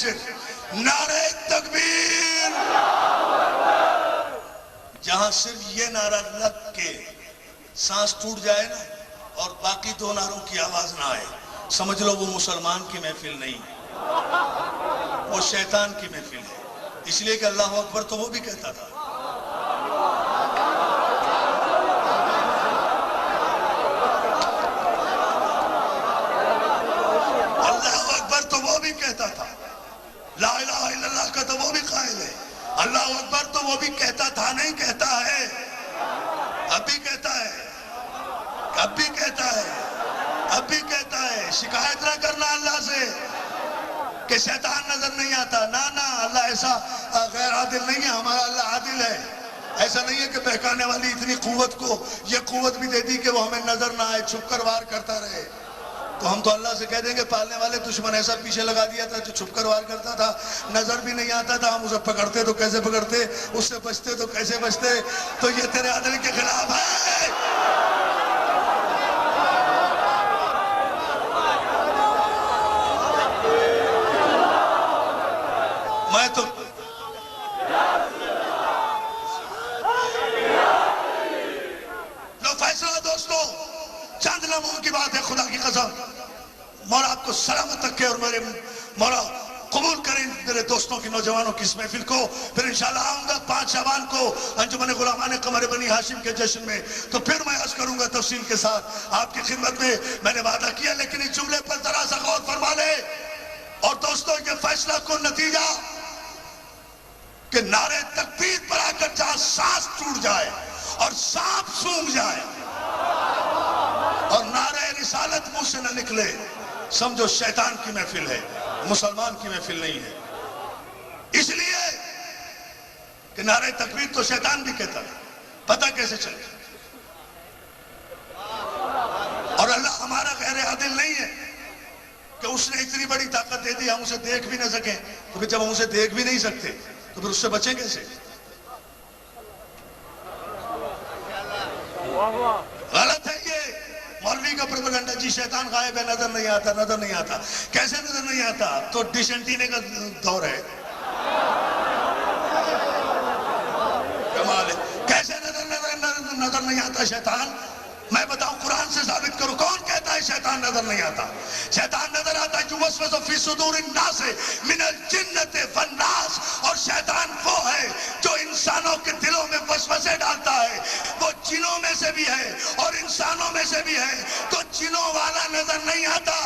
صرف نعرہ تکبیر. جہاں صرف یہ نعرہ لگ کے سانس ٹوٹ جائے نا اور باقی دو نعروں کی آواز نہ آئے، سمجھ لو وہ مسلمان کی محفل نہیں، وہ شیطان کی محفل ہے. اس لیے کہ اللہ اکبر تو وہ بھی کہتا تھا. اللہ اکبر تو وہ بھی کہتا تھا، لا الہ الا اللہ کا تو وہ بھی قائل ہے. اللہ اکبر تو وہ بھی کہتا تھا، نہیں کہتا ہے، اب بھی کہتا ہے، اب بھی کہتا ہے، اب بھی کہتا ہے. شکایت نہ کرنا اللہ سے کہ شیطان نظر نہیں آتا. نہ اللہ ایسا غیر عادل نہیں ہے، ہمارا اللہ عادل ہے. ایسا نہیں ہے کہ بہکانے والی اتنی قوت کو یہ قوت بھی دے دی کہ وہ ہمیں نظر نہ آئے، چھپ کر وار کرتا رہے. تو ہم تو اللہ سے کہہ دیں گے پالنے والے دشمن ایسا پیچھے لگا دیا تھا جو چھپ کر وار کرتا تھا، نظر بھی نہیں آتا تھا، ہم اسے پکڑتے تو کیسے پکڑتے، اس سے بچتے تو کیسے بچتے. تو یہ تیرے عدل کے خلاف ہے. میں تو لو فیصلہ دوستو چند لمحوں کی بات ہے، خدا کی قسم. مولا آپ کو سلامت رکھے اور میرے مولا قبول کریں میرے دوستوں کی، نوجوانوں کی اس محفل کو. پھر انشاءاللہ آؤں گا 5 شعبان کو انجمن غلامان قمر بنی ہاشم کے جشن میں، تو پھر میں عرض کروں گا تفصیل کے ساتھ آپ کی خدمت میں. میں نے وعدہ کیا، لیکن اس جملے پر ذرا سا غور فرما لے. اور دوستوں یہ فیصلہ کو نتیجہ کہ نعرہ تکبیر پر آ کر جہاں سانس ٹوٹ جائے اور سانپ سونگ جائے اور نعرہ رسالت منہ سے نہ نکلے، سمجھو شیطان کی محفل ہے، مسلمان کی محفل نہیں ہے. اس لیے کہ نعرہ تکبیر تو شیطان بھی کہتا ہے، پتہ کیسے چلے. اور اللہ ہمارا غیر عادل نہیں ہے کہ اس نے اتنی بڑی طاقت دے دی ہم اسے دیکھ بھی نہ سکیں. تو پھر جب ہم اسے دیکھ بھی نہیں سکتے تو پھر اس سے بچیں کیسے؟ غلط ہے یہ مولوی کا پروپیگنڈا. جی شیطان غائب ہے، نظر نہیں آتا، نظر نہیں آتا. کیسے نظر نہیں آتا؟ تو ڈش اینٹینے کا دور ہے. کمال ہے. کیسے نظر نہیں آتا شیطان؟ میں بتاؤں، قرآن سے ثابت کرو. کون کہتا ہے شیطان نظر نہیں آتا؟ شیطان نظر آتا ہے یوسوس فی صدور الناس من الجنۃ والناس. اور شیطان وہ ہے جو انسانوں کے دلوں میں وسوسے ڈالتا ہے. وہ جنوں میں سے بھی ہے اور انسانوں میں سے بھی ہے. تو جنوں والا نظر نہیں آتا،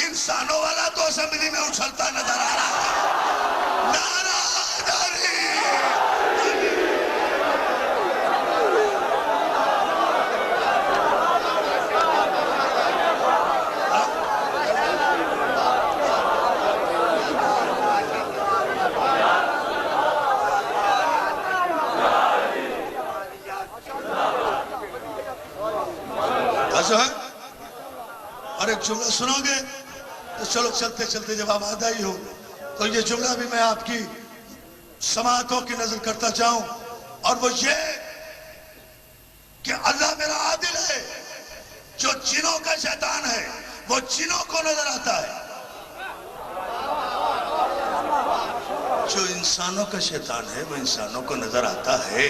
انسانوں والا تو اسمبلی میں اچھلتا نظر آ رہا ہے. نعرہ حیدری. اور ایک جملہ سنو گے تو چلو چلتے چلتے جب آپ آدھا ہی ہو تو یہ جملہ بھی میں آپ کی سماعتوں کی نظر کرتا جاؤں. اور وہ یہ کہ اللہ میرا عادل ہے. جو جنوں کا شیطان ہے وہ جنوں کو نظر آتا ہے، جو انسانوں کا شیطان ہے وہ انسانوں کو نظر آتا ہے،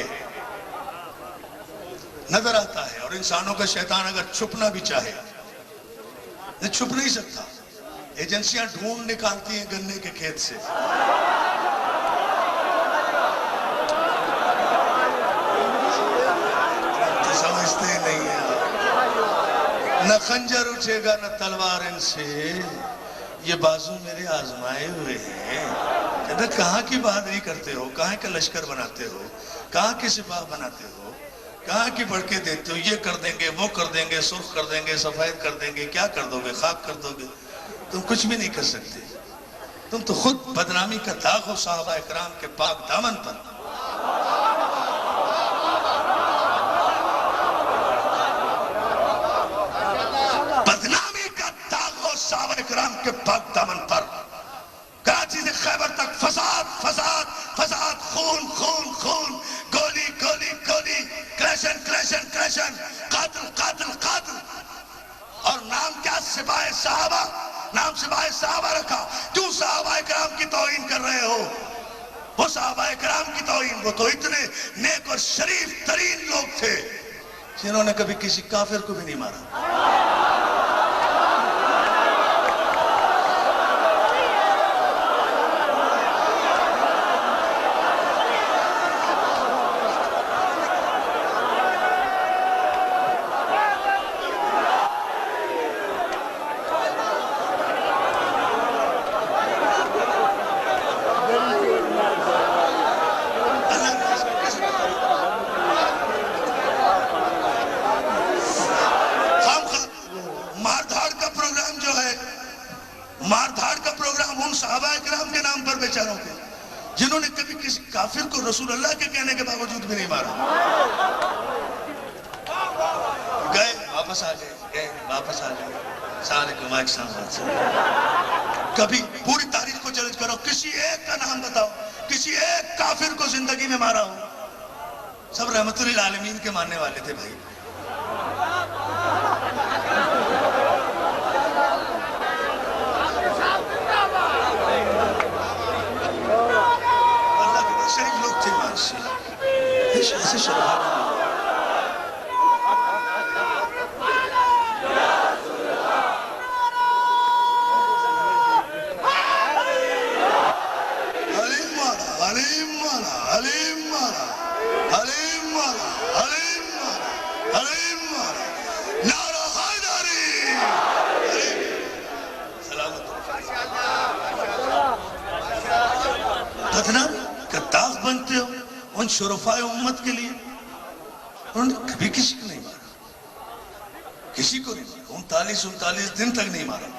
نظر آتا ہے. اور انسانوں کا شیطان اگر چھپنا بھی چاہے چھپ نہیں سکتا. ایجنسیاں ڈھونڈ نکالتی ہیں گنے کے کھیت سے. تو سمجھتے نہیں ہیں. نہ خنجر اٹھے گا نہ تلوار ان سے، یہ بازو میرے آزمائے ہوئے ہیں. کہتا کہاں کی بہادری کرتے ہو، کہاں کا لشکر بناتے ہو، کہاں کی سپاہ بناتے ہو، کہاں کی بڑھ کے دیتے ہو. یہ کر دیں گے، وہ کر دیں گے، سرخ کر دیں گے، سفید کر دیں گے. کیا کر دو گے؟ خاک کر دو گے. تم کچھ بھی نہیں کر سکتے. تم تو خود بدنامی کا داغ ہو صحابہ اکرام کے پاک دامن پر. بدنامی کا داغ ہو صحابہ اکرام کے پاک دامن پر. کراچی سے خیبر تک فساد فساد فساد، خون خون خون، گولی گولی گولی، کریشن کریشن کریشن، قاتل قاتل قاتل. اور نام کیا؟ سپاہ صحابہ. نام سپاہ صحابہ رکھا؟ کیوں صحابہ کرام کی توہین کر رہے ہو؟ وہ صحابہ کرام کی توہین، وہ تو اتنے نیک اور شریف ترین لوگ تھے جنہوں نے کبھی کسی کافر کو بھی نہیں مارا۔ مار دھاڑ کا پروگرام ان صحابہ کرام کے نام پر بیچاروں کے، جنہوں نے کبھی کسی کافر کو رسول اللہ کے کہنے کے باوجود بھی نہیں مارا۔ گئے واپس آ گئے، السلام علیکم، ایک سامنے سے کبھی پوری تاریخ کو چیلنج کرو، کسی ایک کا نام بتاؤ کسی ایک کافر کو زندگی میں مارا ہو۔ سب رحمت للعالمین کے ماننے والے تھے بھائی۔ شریف لوگ تھے مانسی، ایسے شرحات علیم مالا، علیم مالا، علیم مالا، علیم مالا، علیم مالا، علیم مالا، نعرہ حیدری، سلامت ادنا کتاغ بنتے ہو ان شرفاء امت کے لیے۔ انہوں نے کبھی کسی کو نہیں مارا، کسی کو نہیں مارا، 39 دن تک نہیں مارا۔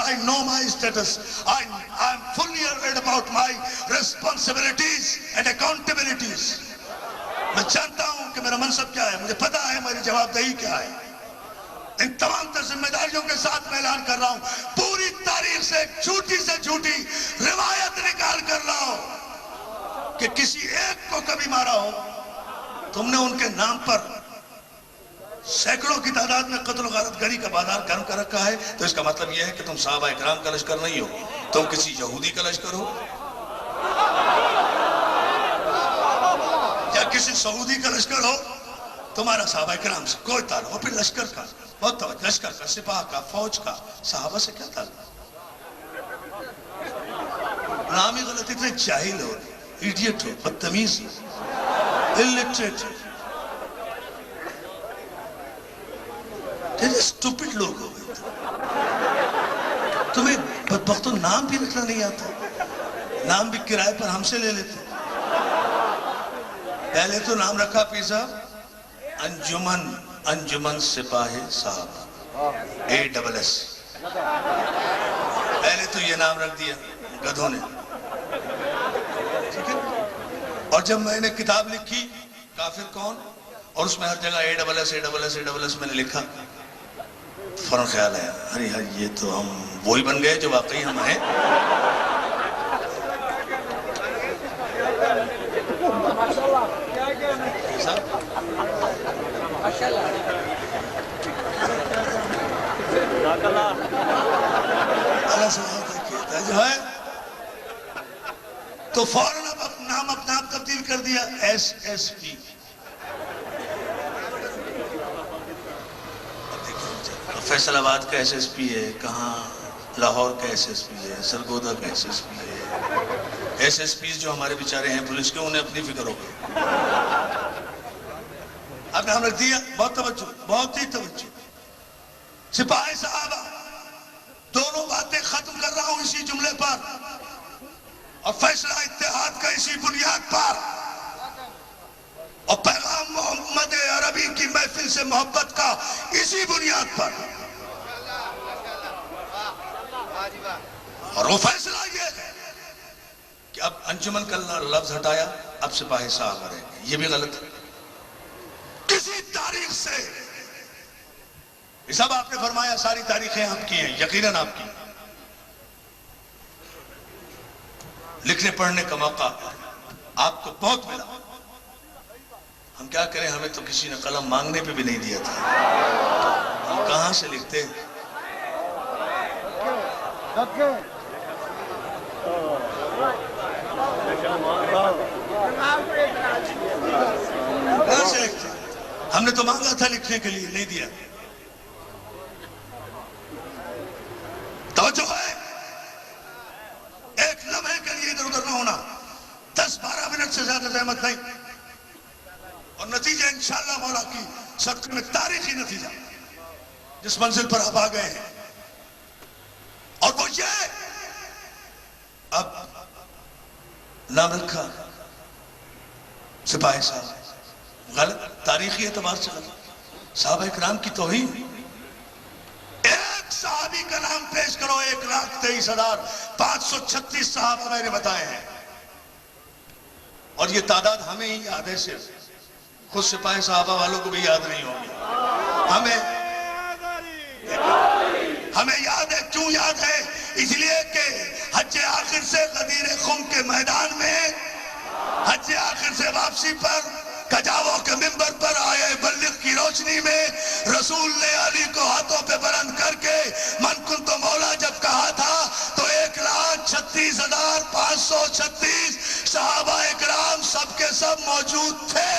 I know my status. I am fully aware about my responsibilities and accountabilities. میں جانتا ہوں کہ میرا منصب کیا ہے، مجھے پتا ہے میری جواب دہی کیا ہے۔ ان تمام تر ذمہ داریوں کے ساتھ میں اعلان کر رہا ہوں، پوری تاریخ سے جھوٹی سے جھوٹی روایت نکال کر رہا ہوں کہ کسی ایک کو کبھی مارا ہو۔ تم نے ان کے نام پر سینکڑوں کی تعداد میں قتل و غارت گری کا بازار گرم کر رکھا ہے، تو اس کا مطلب یہ ہے کہ تم صحابہ اکرام کا لشکر نہیں ہو، تم کسی یہودی کا لشکر ہو یا کسی سعودی کا لشکر ہو۔ تمہارا صحابہ اکرام سے کوئی تعلق، اور پھر لشکر کا بہت توجہ، لشکر کا، سپاہ کا، فوج کا، صحابہ سے کیا تعلق؟ نام ہی غلط، اتنے جاہل ہو، ایڈیٹ ہو، بدتمیز ہو، illiterate ہو، اسٹوپڈ لوگ ہو گئے۔ تمہیں بدبختوں نام بھی رکھنا نہیں آتا، نام بھی کرائے پر ہم سے لے لیتے۔ پہلے تو نام رکھا پیر صاحب انجمن سپاہ صاحب ASS، پہلے تو یہ نام رکھ دیا گدھوں نے، ٹھیک ہے۔ اور جب میں نے کتاب لکھی کافر کون، اور اس میں ہر جگہ ASS میں نے لکھا، فوراً خیال آیا، ارے یار یہ تو ہم وہی بن گئے جو واقعی ہم ہیں۔ اللہ سبحانہ کہتا ہے جو ہے، تو فوراً اب نام اپنا آپ تبدیل کر دیا SSP۔ فیصل آباد کا SSP ہے، کہاں لاہور کا SSP ہے، سرگودا کا SSP ہے۔ SSPs جو ہمارے بیچارے ہیں پولیس کے، انہیں اپنی فکر ہو گئی۔ اب نام رکھ دیا، بہت توجہ، بہت ہی توجہ، سپاہی صحابہ، دونوں باتیں ختم کر رہا ہوں اسی جملے پر، اور فیصلہ اتحاد کا اسی بنیاد پر، اور پیغام محمد عربی کی محفل سے محبت کا اسی بنیاد پر، اور وہ فیصلہ یہ ہے انجمن کا لفظ ہٹایا، اب سپاہی صاحب رہیں گے، یہ بھی غلط ہے۔ کسی تاریخ سے، یہ سب آپ نے فرمایا ساری تاریخیں آپ کی ہیں، یقیناً آپ کی، لکھنے پڑھنے کا موقع آپ کو بہت ملا، ہم کیا کریں، ہمیں تو کسی نے قلم مانگنے پہ بھی نہیں دیا تھا، ہم کہاں سے لکھتے؟ کہاں سے لکھتے؟ ہم نے تو مانگا تھا لکھنے کے لیے، نہیں دیا۔ توجہ ہے، ایک لمحے کے لیے ادھر ادھر نہ ہونا، 10-12 منٹ سے زیادہ زحمت نہیں، اور نتیجہ انشاءاللہ مولا کی صدقے میں تاریخی نتیجہ جس منزل پر آپ آ گئے ہیں، اور وہ یہ اب نام رکھا سپاہی صاحب، غلط، تاریخی اعتبار سے غلط، صحابہ اکرام کی توہین۔ ایک صحابی کا نام پیش کرو، 1,23,536 صحابہ میں نے بتائے ہیں، اور یہ تعداد ہمیں ہی یاد ہے، صرف خود سپاہی صحابہ والوں کو بھی یاد نہیں ہوگی، ہمیں یاد ہے۔ کیوں یاد ہے؟ اس لیے کہ حج آخر سے غدیر خم کے میدان میں، حج آخر سے واپسی پر کجاووں کے منبر پر آئے بلغ کی روشنی میں رسول نے علی کو ہاتھوں پہ بلند کر کے من کنت مولا جب کہا تھا تو 1,36,536 صحابہ اکرام سب کے سب موجود تھے۔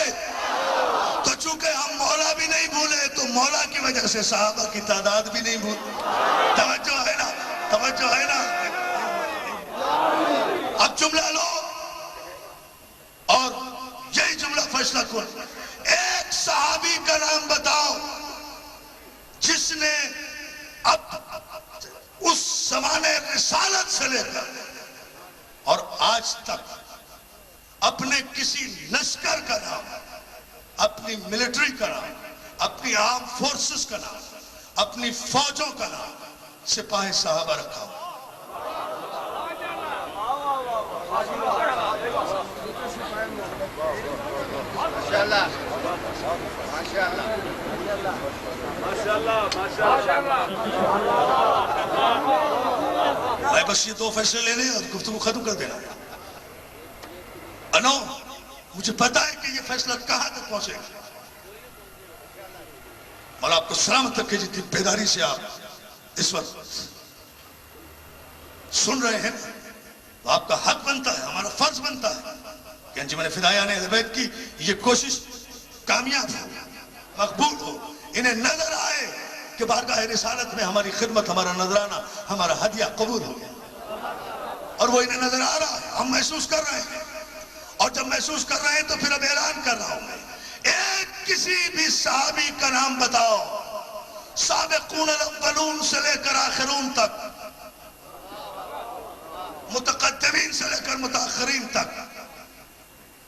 تو چونکہ ہم مولا بھی نہیں بھولے تو مولا کی وجہ سے صحابہ کی تعداد بھی نہیں بھول۔ توجہ ہے نا، توجہ ہے نا۔ اب جملہ لو اور یہی جملہ فیصلہ کن، ایک صحابی کا نام بتاؤ جس نے اب اس زمانے رسالت سے لے کر اور آج تک اپنے کسی لشکر کا نام، اپنی ملٹری کا نام، اپنی عام فورسز کا نام، اپنی فوجوں کا نام سپاہی صحابہ رکھا ہو۔ ماشاءاللہ ماشاءاللہ ماشاءاللہ ماشاءاللہ۔ میں بس یہ 2 فیصلے لینے اور گفتگو ختم کر دینا۔ انو مجھے پتا ہے کہ یہ فیصلہ کہاں تک پہنچے گا، اور آپ کو سلامت رکھے جتنی بیداری سے آپ اس وقت سن رہے ہیں، تو آپ کا حق بنتا ہے، ہمارا فرض بنتا ہے کہ انجمن فدائیان اہل بیت کی یہ کوشش کامیاب ہو، مقبول ہو، انہیں نظر آئے کہ بارگاہ رسالت میں ہماری خدمت، ہمارا نذرانہ، ہمارا ہدیہ قبول ہو گیا، اور وہ انہیں نظر آ رہا ہے، ہم محسوس کر رہے ہیں، اور جب محسوس کر رہے ہیں تو پھر اب اعلان کر رہا ہوں میں، ایک کسی بھی صحابی کا نام بتاؤ، سابقون الاولون سے لے کر آخرون تک، متقدمین سے لے کر متاخرین تک،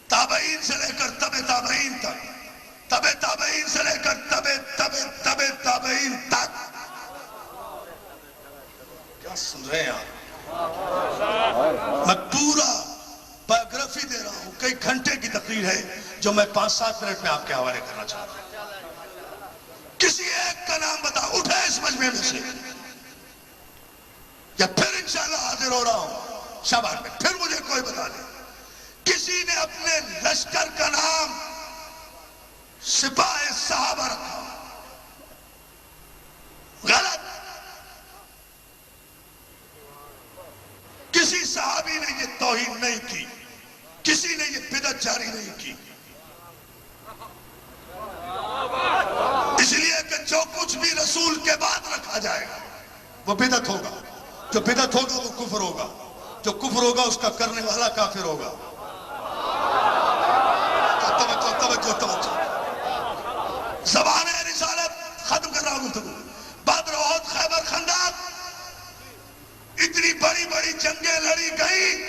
تابعین سے لے کر تبع تابعین تک، تبع تابعین سے لے کر تبع تابعین تک۔ کیا سن رہے ہیں آپ؟ میں پورا بایوگرافی دے رہا ہوں، کئی گھنٹے کی تقریر ہے جو میں 5-7 منٹ میں آپ کے حوالے کرنا چاہتا ہوں۔ کسی ایک کا نام بتا، اٹھے اس مجمع میں سے، یا پھر انشاءاللہ حاضر ہو رہا ہوں شاباش میں، پھر مجھے کوئی بتا دے، کسی نے اپنے لشکر کا نام سپاہی صحابہ رکھا، غلط۔ کسی صحابی نے یہ توہین نہیں کی، کسی نے یہ بدعت جاری نہیں کی، اس لیے کہ جو کچھ بھی رسول کے بعد رکھا جائے گا وہ بدعت ہوگا، جو بدعت ہوگا وہ کفر ہوگا، جو کفر ہوگا اس کا کرنے والا کافر ہوگا۔ توجہ زبان رسالت ختم کر رہا ہوں گفتگو۔ بدر، احد، خیبر، خندق، اتنی بڑی بڑی جنگیں لڑی گئی،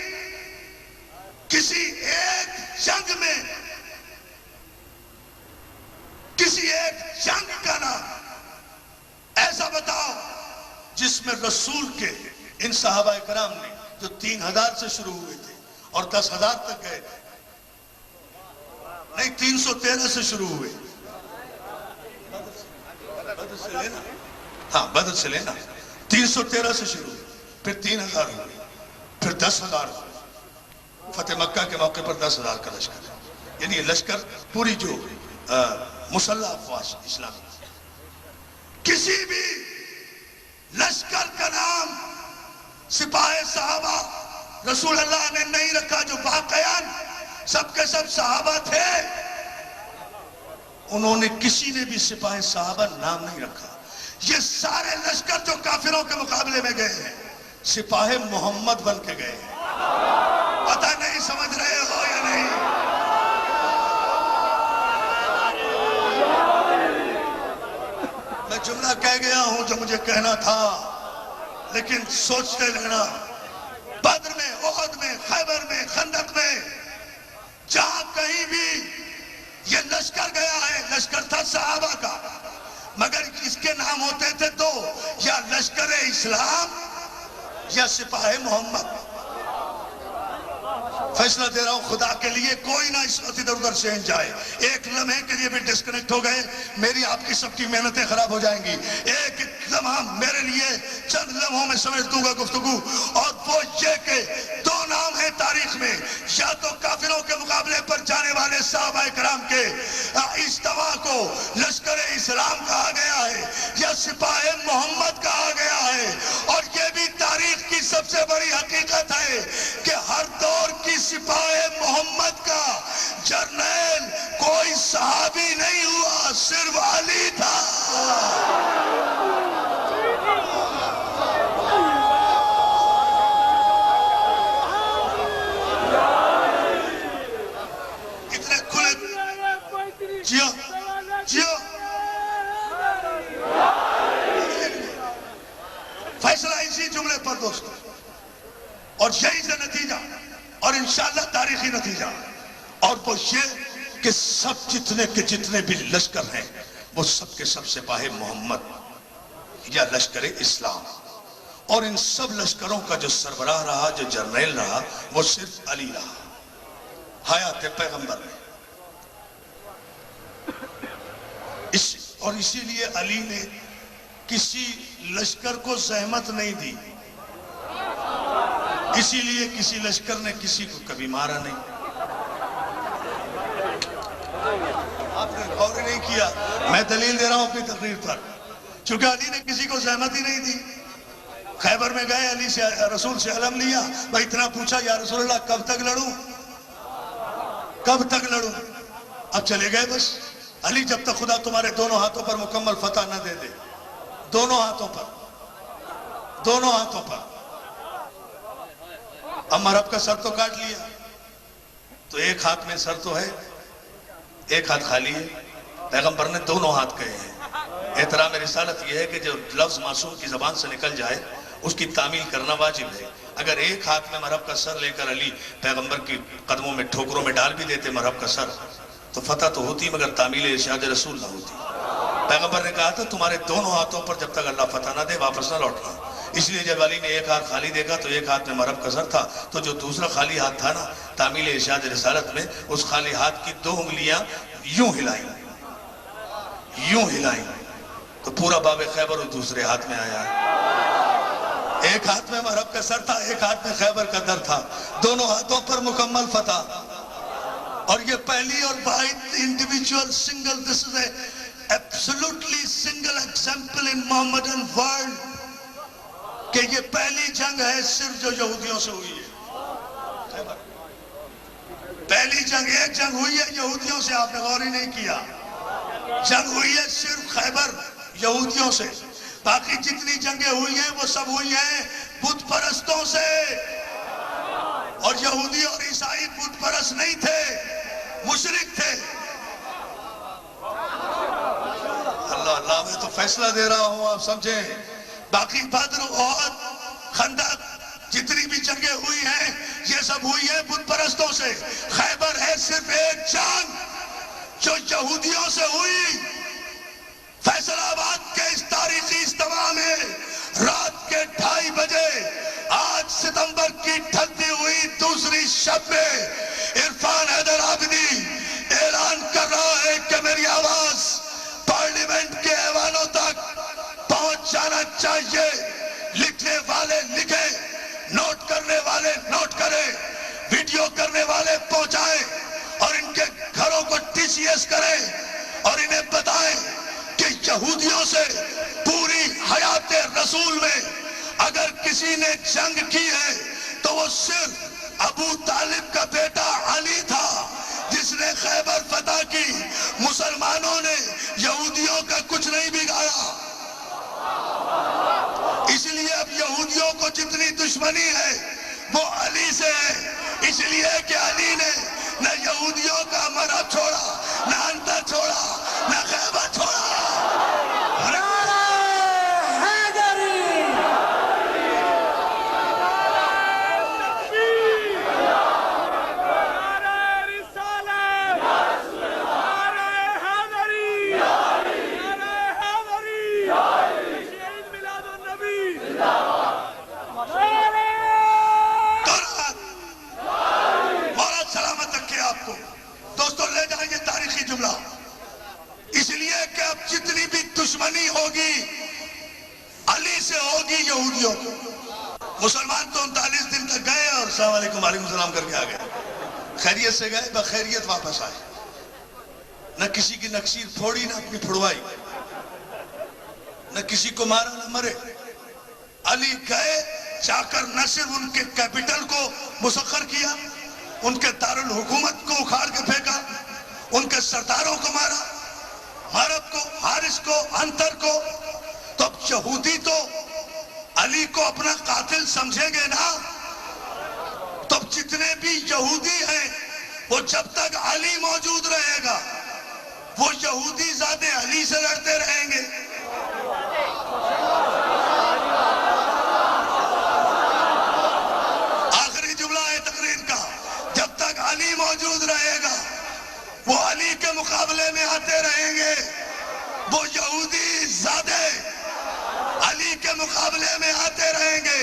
کسی ایک جنگ میں، کسی ایک جنگ کا نام ایسا بتاؤ جس میں رسول کے ان صحابہ کرام نے جو 3,000 سے شروع ہوئے تھے اور 10,000 تک گئے تھے. نہیں 313 سے شروع ہوئے. بدر سے لینا, ہاں بدر سے لینا. 313 سے شروع ہوئے, پھر 3,000 ہوئے, پھر 10,000 ہوئے. فتح مکہ کے موقع پر 10,000 کا لشکر. یعنی یہ لشکر پوری جو مسلح افواج اسلامی, کسی بھی لشکر کا نام سپاہ صحابہ رسول اللہ نے نہیں رکھا جو واقعاً سب کے سب صحابہ تھے. انہوں نے کسی نے بھی سپاہ صحابہ نام نہیں رکھا. یہ سارے لشکر جو کافروں کے مقابلے میں گئے ہیں سپاہ محمد بن کے گئے ہیں. پتہ نہیں سمجھ رہے ہو یا نہیں؟ میں جملہ کہہ گیا ہوں جو مجھے کہنا تھا, لیکن سوچتے رہنا. بدر میں, احد میں, خیبر میں, خندق میں, جہاں کہیں بھی یہ لشکر گیا ہے, لشکر تھا صحابہ کا, مگر اس کے نام ہوتے تھے دو, یا لشکر اسلام یا سپاہ محمد. فیصلہ دے رہا ہوں خدا کے لیے, کوئی نہ اس وقت ادھر ادھر چین جائے. ایک لمحے کے لیے بھی ڈسکنیکٹ ہو گئے, میری آپ کی سب کی محنتیں خراب ہو جائیں گی. ایک لمحہ میرے لیے چند لمحوں میں سمجھ دوں گا گفتگو, اور وہ یہ کہ دو نام ہیں تاریخ میں, یا تو کافروں کے مقابلے پر جانے والے صحابہ کرام کے اجتماع کو لشکر اسلام کہا گیا ہے, یا سپاہ محمد کہا گیا ہے. اور یہ بھی تاریخ کی سب سے بڑی حقیقت ہے کہ ہر دور کی سپاہ محمد کا جرنیل کوئی صحابی نہیں ہوا, صرف علی تھا. اتنے کھلے جیو جیو فیصلہ اسی جملے پر دوستو, اور یہی سے نتیجہ, اور انشاءاللہ تاریخی نتیجہ, اور وہ یہ کہ سب جتنے کے جتنے بھی لشکر ہیں وہ سب کے سب سپاہ محمد یا لشکر اسلام, اور ان سب لشکروں کا جو سربراہ رہا, جو جرنیل رہا, وہ صرف علی رہا حیات پیغمبر میں. اور اسی لیے علی نے کسی لشکر کو زحمت نہیں دی, اسی لیے کسی لشکر نے کسی کو کبھی مارا نہیں. آپ نے غور نہیں کیا, میں دلیل دے رہا ہوں اپنی تقریر پر, چونکہ علی نے کسی کو زحمت ہی نہیں دی. خیبر میں گئے, علی سے رسول سے علم لیا, بھائی اتنا پوچھا یا رسول اللہ کب تک لڑوں, کب تک لڑوں, اب چلے گئے بس. علی جب تک خدا تمہارے دونوں ہاتھوں پر مکمل فتح نہ دے دے, دونوں ہاتھوں پر, دونوں ہاتھوں پر. اب مرحب کا سر تو کاٹ لیا, تو ایک ہاتھ میں سر تو ہے, ایک ہاتھ خالی ہے. پیغمبر نے دونوں ہاتھ کہے ہیں. احترام رسالت یہ ہے کہ جو لفظ معصوم کی زبان سے نکل جائے اس کی تعمیل کرنا واجب ہے. اگر ایک ہاتھ میں مرحب کا سر لے کر علی پیغمبر کی قدموں میں ٹھوکروں میں ڈال بھی دیتے مرحب کا سر, تو فتح تو ہوتی مگر تعمیل ارشاد رسول نہ ہوتی. پیغمبر نے کہا تھا تمہارے دونوں ہاتھوں پر جب تک اللہ فتح نہ دے واپس نہ لوٹنا. اس لیے جب علی نے ایک ہاتھ خالی دیکھا تو ایک ہاتھ میں مرحب کا سر تھا, تو جو دوسرا خالی ہاتھ تھا نا, تعمیل ارشاد رسالت میں اس خالی ہاتھ کی 2 انگلیاں یوں ہلائیں, یوں ہلائیں, تو پورا باب خیبر اس دوسرے ہاتھ میں آیا. ایک ہاتھ میں مرحب کا سر تھا, ایک ہاتھ میں خیبر کا در تھا, دونوں ہاتھوں پر مکمل فتح. اور یہ پہلی اور واحد individual single, this is a absolutely single example in Mohammedan world, کہ یہ پہلی جنگ ہے صرف جو یہودیوں سے ہوئی ہے. پہلی جنگ, ایک جنگ ہوئی ہے یہودیوں سے, آپ نے غور ہی نہیں کیا. جنگ ہوئی ہے صرف خیبر یہودیوں سے, باقی جتنی جنگیں ہوئی ہیں وہ سب ہوئی ہیں بت پرستوں سے. اور یہودی اور عیسائی بت پرست نہیں تھے, مشرک تھے. اللہ اللہ, میں تو فیصلہ دے رہا ہوں, آپ سمجھیں. باقی بدر, احد, خندق, جتنی بھی جنگیں ہوئی ہیں یہ سب ہوئی ہیں بت پرستوں سے. خیبر ہے صرف ایک جنگ جو یہودیوں سے ہوئی. فیصل آباد کے اس تاریخی اجتماع میں رات کے 2:30 بجے آج ستمبر کی ڈھلتی ہوئی دوسری کی شب میں عرفان حیدر عابدی اعلان کر رہا ہے کہ میری آواز پارلیمنٹ کے ایوانوں تک پہنچ جانا چاہیے. لکھنے والے لکھیں, نوٹ کرنے والے نوٹ کریں, ویڈیو کرنے والے پہنچائیں اور ان کے گھروں کو ٹی سی ایس کریں اور انہیں بتائیں کہ یہودیوں سے پوری حیات رسول میں اگر کسی نے جنگ کی ہے تو وہ صرف ابو طالب کا بیٹا علی تھا جس نے خیبر فتح کی. مسلمانوں نے یہودیوں کا کچھ نہیں بگاڑا. اس لیے اب یہودیوں کو جتنی دشمنی ہے وہ علی سے ہے, اس لیے کہ علی نے نہ یہودیوں کا مرہب چھوڑا, نہ انتر چھوڑا, نہ خیبر چھوڑا. اس لیے کہ اب جتنی بھی دشمنی ہوگی علی سے ہوگی یہودیوں کو. مسلمان تو 39 دن تک گئے اور السلام علیکم وعلیکم السلام کر کے آ گئے, خیریت سے گئے, بخیریت واپس آئے. نہ کسی کی نکسیر پھوڑی, نہ اپنی پھڑوائی, نہ کسی کو مارا نہ مرے. علی گئے, جا کر نہ صرف ان کے کیپٹل کو مسخر کیا, ان کے دارالحکومت کو اکھاڑ کے پھینکا, ان کے سرداروں کو مارا, حرب کو, حارث کو, انتر کو. تو اب یہودی تو علی کو اپنا قاتل سمجھیں گے نا. تو اب جتنے بھی یہودی ہیں وہ جب تک علی موجود رہے گا وہ یہودی ذات علی سے لڑتے رہیں گے. آخری جملہ ہے تقریر کا, جب تک علی موجود رہے گا وہ علی کے مقابلے میں آتے رہیں گے. وہ یہودی زادے علی کے مقابلے میں آتے رہیں گے,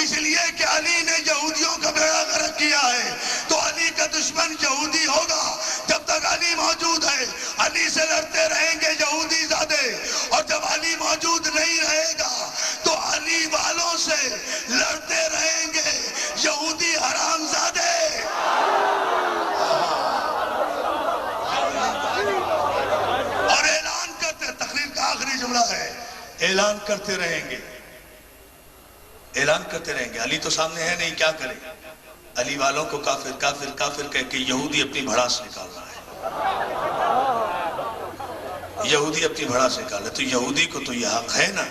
اس لیے کہ علی نے یہودیوں کا بیڑا غرق کیا ہے. تو علی کا دشمن یہودی ہوگا. جب تک علی موجود ہے علی سے لڑتے رہیں گے یہودی زادے, اور جب علی موجود نہیں رہے گا تو علی والوں سے لڑتے رہیں گے یہودی حرام زادے. جملہ ہے, اعلان کرتے رہیں گے, اعلان کرتے رہیں گے. علی تو سامنے ہے نہیں, کیا کریں؟ علی والوں کو کافر کافر کافر کہہ کے یہودی اپنی بھڑاس نکال رہا ہے. یہودی اپنی بھڑاس نکال رہا ہے. تو یہودی کو تو یہ حق ہے نا.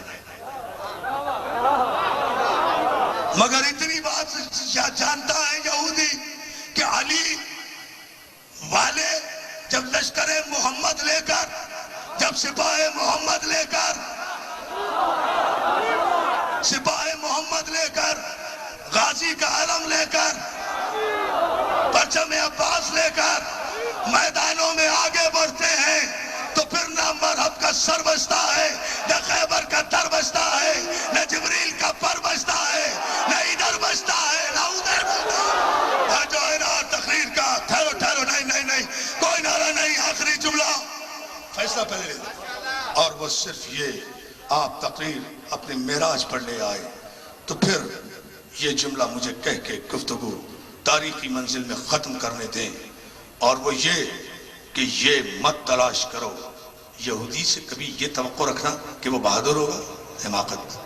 مگر اتنی بات جانتا ہے یہودی کہ علی والے جب لشکر محمد لے کر, جب سپاہ محمد لے کر, سپاہ محمد لے کر, غازی کا علم لے کر, پرچم عباس لے کر میدانوں میں آگے بڑھتے ہیں تو پھر نہ مرہب کا سر بچتا ہے, نہ خیبر کا در بچتا ہے, نہ جبریل کا پر بچتا ہے, نہ ادھر بچتا ہے, نہ ادھر بچتا ہے. جو ہے نا تقریر کا, ٹھہرو ٹھہرو, نہیں کوئی نعرہ نہیں, آخری جملہ فیصلہ پہلے لے. اور وہ صرف یہ, آپ تقریر اپنے معراج پر لے آئے تو پھر یہ جملہ مجھے کہہ کے گفتگو تاریخی منزل میں ختم کرنے دیں, اور وہ یہ کہ یہ مت تلاش کرو یہودی سے کبھی یہ توقع رکھنا کہ وہ بہادر ہوگا. حماقت.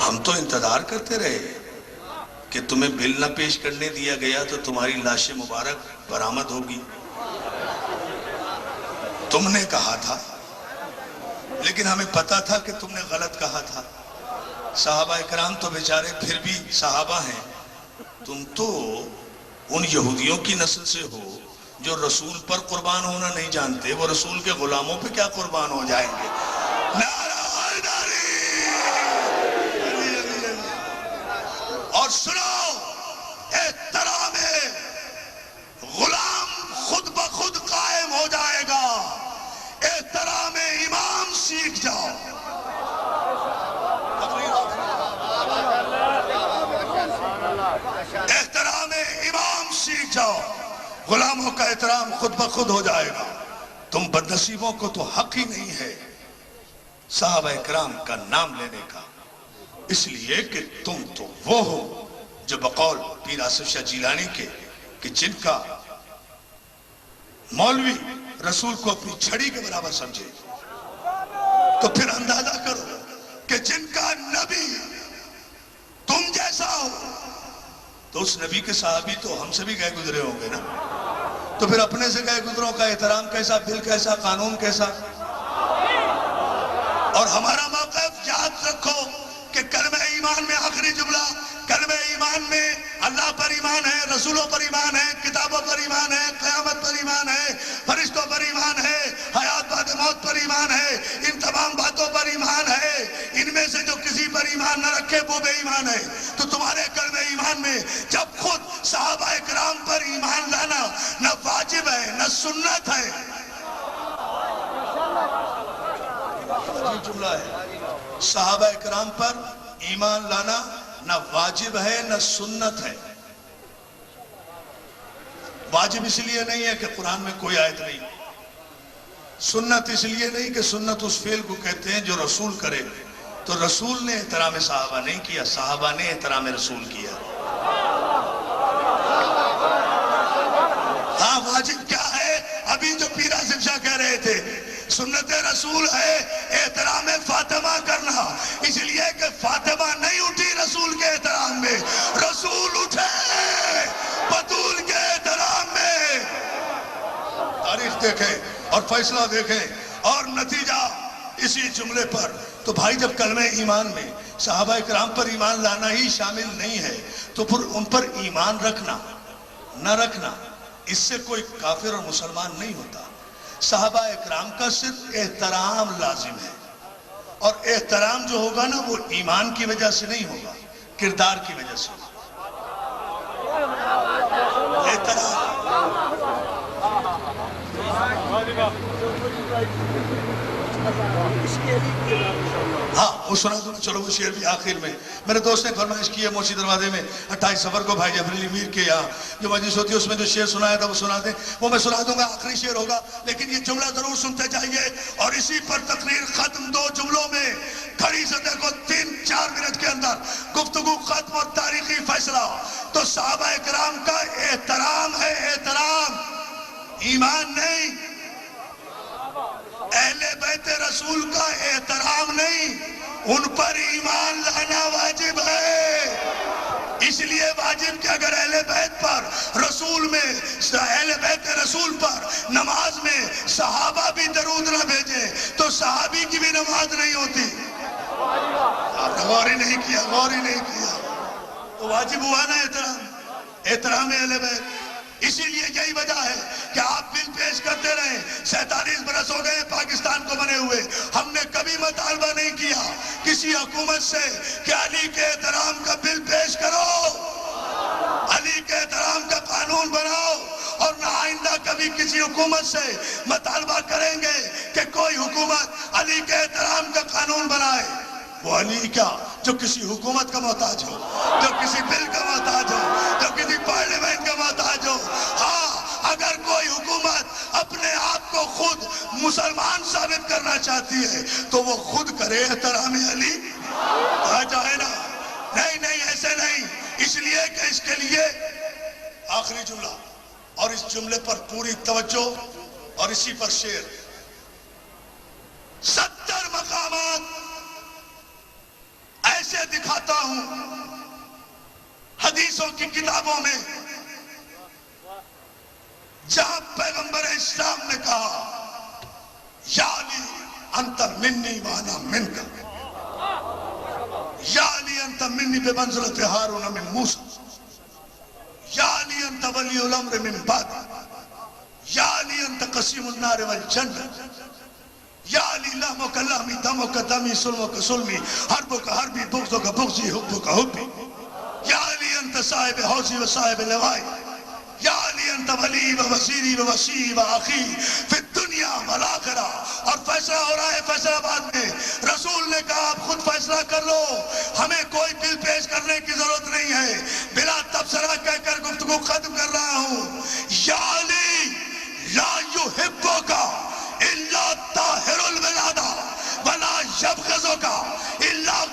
ہم تو انتظار کرتے رہے کہ تمہیں بل نہ پیش کرنے دیا گیا تو تمہاری لاش مبارک برآمد ہوگی. تم نے کہا تھا, لیکن ہمیں پتا تھا کہ تم نے غلط کہا تھا. صحابہ اکرام تو بیچارے پھر بھی صحابہ ہیں, تم تو ان یہودیوں کی نسل سے ہو جو رسول پر قربان ہونا نہیں جانتے. وہ رسول کے غلاموں پہ کیا قربان ہو جائیں گے. نعرہ حیدری. اور سنو, احترام غلام خود بخود قائم ہو جائے گا. احترام امام سیکھ جاؤ. سیکھ جاؤ، غلاموں کا احترام خود بخود ہو جائے گا۔ تم بدنصیبوں کو تو حق ہی نہیں ہے صحابہ اکرام کا نام لینے کا، اس لیے کہ تم تو وہ ہو جو بقول پیر آصف شاہ جیلانی کے کہ جن کا مولوی رسول کو اپنی چھڑی کے برابر سمجھے، تو پھر اندازہ کرو کہ جن کا نبی تم جیسا ہو، تو اس نبی کے صحابی تو ہم سے بھی گئے گزرے ہوں گے نا، تو پھر اپنے سے گئے گزروں کا احترام کیسا، بل کیسا، قانون کیسا؟ اور ہمارا موقف یاد رکھو کہ کلمہ ایمان میں آخری جملہ، کلمہ ایمان میں اللہ پر ایمان ہے، رسولوں پر ایمان ہے، کتابوں پر ایمان ہے، قیامت پر ایمان ہے، فرشتوں پر ایمان ہے، حیات بعد موت پر ایمان ہے، ان تمام باتوں پر ایمان ہے۔ ان میں سے جو کسی پر ایمان نہ رکھے وہ بے ایمان ہے۔ تو تمہارے کلمہ ایمان میں جب خود صحابہ اکرام پر ایمان لانا نہ واجب ہے نہ سنت ہے، یہ جملہ ہے، صحابہ اکرام پر ایمان لانا نہ واجب ہے نہ سنت ہے۔ واجب اس لیے نہیں ہے کہ قرآن میں کوئی آیت نہیں، سنت اس لیے نہیں کہ سنت اس فعل کو کہتے ہیں جو رسول کرے، تو رسول نے احترام صحابہ نہیں کیا، صحابہ نے احترام رسول کیا۔ ہاں واجب کیا ہے؟ ابھی جو پیر آصف شاہ کہہ رہے تھے، سنت رسول ہے احترام فاطمہ کرنا، اس لیے کہ فاطمہ نہیں اٹھی رسول کے احترام میں، رسول اٹھے بطول کے احترام میں۔ تاریخ دیکھیں اور فیصلہ دیکھیں اور نتیجہ اسی جملے پر۔ تو بھائی جب کلمہ ایمان میں صحابہ اکرام پر ایمان لانا ہی شامل نہیں ہے، تو پھر ان پر ایمان رکھنا نہ رکھنا اس سے کوئی کافر اور مسلمان نہیں ہوتا۔ صحابہ اکرام کا صرف احترام لازم ہے، اور احترام جو ہوگا نا وہ ایمان کی وجہ سے نہیں ہوگا، کردار کی وجہ سے ہوگا۔ احترام ہاں وہ سنا دوں، چلو وہ شعر بھی آخر میں میرے دوست نے فرمائش کی ہے موسی دروازے میں 28 سفر کو بھائی جعفر علی میر کے یہاں جو مجلس ہوتی ہے اس میں جو شعر سنایا تھا وہ سنا دیں، وہ میں سنا دوں گا، آخری شعر ہوگا، لیکن یہ جملہ ضرور سنتے جائیے اور اسی پر تقریر ختم۔ 2 جملوں میں کھڑی سے دیکھو 3-4 منٹ کے اندر گفتگو ختم اور تاریخی فیصلہ۔ تو صحابہ اکرام کا احترام ہے، احترام، ایمان نہیں۔ اہل بیت رسول کا احترام نہیں، ان پر ایمان لانا واجب ہے۔ اس لیے واجب کہ اگر اہل بیت پر رسول میں، اہل بیت رسول پر نماز میں صحابہ بھی درود نہ بھیجے تو صحابی کی بھی نماز نہیں ہوتی۔ آپ نے غور ہی نہیں کیا، غور ہی نہیں کیا، تو واجب ہوا نا احترام، احترام اہل بیت۔ اسی لیے یہی وجہ ہے کہ آپ بل پیش کرتے رہے، 47 برس ہو گئے پاکستان کو بنے ہوئے، ہم نے کبھی مطالبہ نہیں کیا کسی حکومت سے کہ علی کے احترام کا بل پیش کرو، علی کے احترام کا قانون بناؤ، اور نہ آئندہ کبھی کسی حکومت سے مطالبہ کریں گے کہ کوئی حکومت علی کے احترام کا قانون بنائے۔ وہ علی کیا جو کسی حکومت کا محتاج ہو، جو کسی بل کا محتاج ہو، جو کسی پارلیمنٹ کا محتاج ہو۔ ہاں اگر کوئی حکومت اپنے آپ کو خود مسلمان ثابت کرنا چاہتی ہے تو وہ خود کرے احترام علی، کہا جائے نا، نہیں نہیں ایسے نہیں۔ اس لیے کہ اس کے لیے آخری جملہ، اور اس جملے پر پوری توجہ اور اسی پر شعر، 70 مقامات ایسے دکھاتا ہوں حدیثوں کی کتابوں میں جہاں پیغمبر اسلام نے کہا یا علی انت منی وانا منک، یا علی انت منی بمنزلت ہارون من موسیٰ، یا علی انت ولی الامر من بعد، یا علی انت قسیم النار والجنہ، یا علی لحمک لحمی دمک دمی سلمک سلمی حربک حربی بغضک بغضی حبک حبی، یا علی انت صاحب حوضی و صاحب لوائی، یا علی انت ولی و وزیری و وسیع و اخی فی الدنیا والآخرہ۔ اور فیصلہ ہو رہا ہے فیصلہ آباد میں، رسول نے کہا آپ خود فیصلہ کر لو، ہمیں کوئی بل پیش کرنے کی ضرورت نہیں ہے۔ بلا تبصرہ کہہ کر گفتگو ختم کر رہا ہوں۔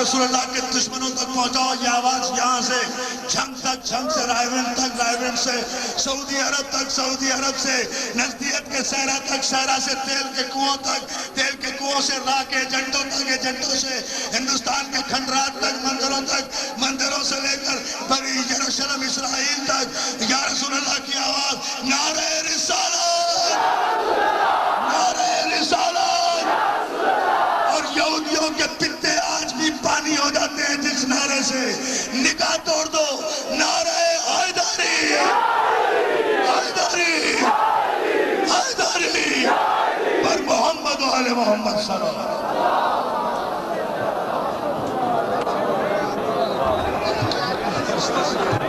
رسول اللہ کے دشمنوں تک پہنچاؤ یہ آواز یہاں سے جھنگ تک، جھنگ سے رائے تک، رائے سے سعودی عرب تک، سعودی عرب سے نزدیت کے صحرا تک، صحرا سے تیل کے کنووں تک، تیل کے کنووں سے راہ کے ایجنٹوں تک، ایجنٹوں سے ہندوستان کے کھنڈرات تک، مندروں تک، مندروں سے لے کر بڑی یروشلم اسرائیل تک یا رسول اللہ کی آواز نعرہ رسالت، نعرہ رسالت۔ اور یہودیوں کے پتے آج بھی پانی ہو جاتے ہیں جس نعرے سے، نگاہ توڑ دو، نعرہ حیدری، حیدری، حیدری پر محمد و آل محمد صلی اللہ علیہ وسلم۔